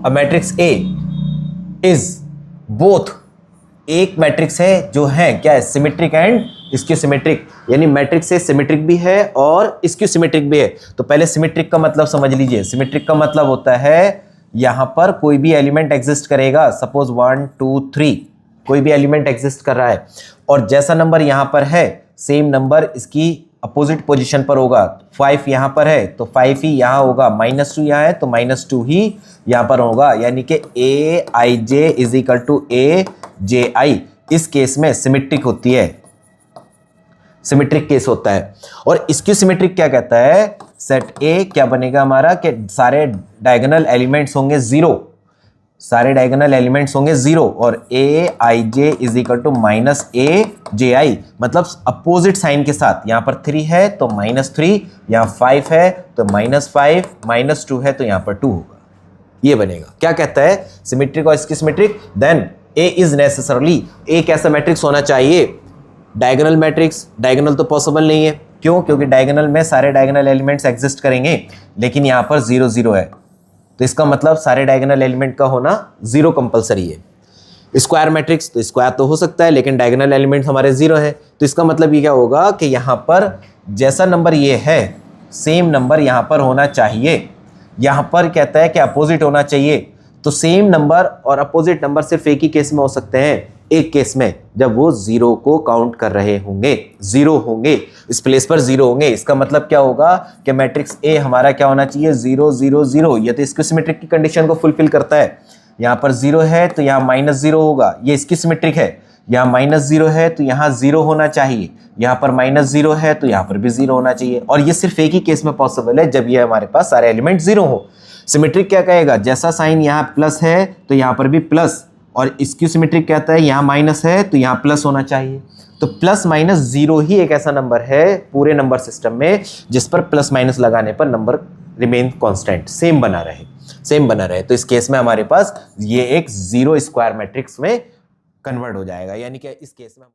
A matrix A is both, एक matrix है जो है क्या है, सिमेट्रिक एंड स्क्यू सिमेट्रिक, यानी मैट्रिक्स ए सिमेट्रिक भी है और स्क्यू सिमेट्रिक भी है। तो पहले सिमेट्रिक का मतलब समझ लीजिए। सिमेट्रिक का मतलब होता है यहां पर कोई भी एलिमेंट एग्जिस्ट करेगा, सपोज 1 2 3 कोई भी एलिमेंट एग्जिस्ट कर रहा है और जैसा नंबर यहां पर है सेम नंबर इसकी अपोजिट पोजीशन पर होगा। 5 यहां पर है तो 5 ही यहां होगा, -2 यहां है तो -2 ही यहां पर होगा, यानी कि ए आई जे इज इक्वल टू ए जे आई इस केस में सिमेट्रिक होती है, सिमेट्रिक केस होता है। और स्क्यू सिमेट्रिक क्या कहता है, सेट ए क्या बनेगा हमारा कि सारे डायगोनल एलिमेंट्स होंगे 0, सारे डायगोनल एलिमेंट्स होंगे 0 और ए आई जे इज इक्वल टू माइनस ए जे आई, मतलब अपोजिट साइन के साथ। यहां पर 3 है तो -3, यहां 5 है तो -5, -2 है तो यहां पर 2 होगा, ये बनेगा। क्या कहता है, सिमेट्रिक और skew symmetric. Then A is necessarily, एक ऐसा मैट्रिक्स होना चाहिए डायगोनल मैट्रिक्स। डायगोनल तो पॉसिबल नहीं है, क्यों, क्योंकि डायगोनल में सारे डायगोनल एलिमेंट्स एग्जिस्ट करेंगे, लेकिन यहां पर 0 0 है तो इसका मतलब सारे डायगोनल एलिमेंट का होना 0 कंपलसरी है। स्क्वायर मैट्रिक्स तो स्क्वायर तो हो सकता है लेकिन डायगोनल एलिमेंट हमारे 0 है, तो इसका मतलब ये क्या होगा कि यहां पर जैसा नंबर ये है सेम नंबर यहां पर होना चाहिए। यहां पर कहता है कि अपोजिट होना चाहिए, तो सेम नंबर और अपोजिट नंबर सिर्फ एक ही केस में हो सकते हैं, एक केस में जब वो 0 को काउंट कर रहे होंगे, 0 होंगे, इस प्लेस पर 0 होंगे। इसका मतलब क्या होगा कि मैट्रिक्स ए हमारा क्या होना चाहिए, 0 0 0। ये तो स्क्यू सिमेट्रिक की कंडीशन को फुलफिल करता है। यहाँ पर 0 है तो यहाँ -0 होगा, ये स्क्यू सिमेट्रिक है। यहाँ -0 है तो यहाँ 0 होना चाहिए, यहाँ पर -0 है तो यहाँ पर भी 0 होना चाहिए। और ये सिर्फ एक ही केस में पॉसिबल है, जब ये हमारे पास सारे एलिमेंट 0 हो। सिमेट्रिक क्या कहेगा, जैसा साइन यहाँ प्लस है तो यहाँ पर भी प्लस, और स्क्यू सिमेट्रिक कहता है यहाँ माइनस है तो यहाँ प्लस होना चाहिए। तो प्लस माइनस 0 ही एक ऐसा नंबर है पूरे नंबर सिस्टम में जिस पर प्लस माइनस लगाने पर नंबर रिमेन कांस्टेंट, सेम बना रहे, सेम बना रहे। तो इस केस में हमारे पास ये एक 0 स्क्वायर मैट्रिक्स में कन्वर्ट हो जाएगा, यानी कि इस केस में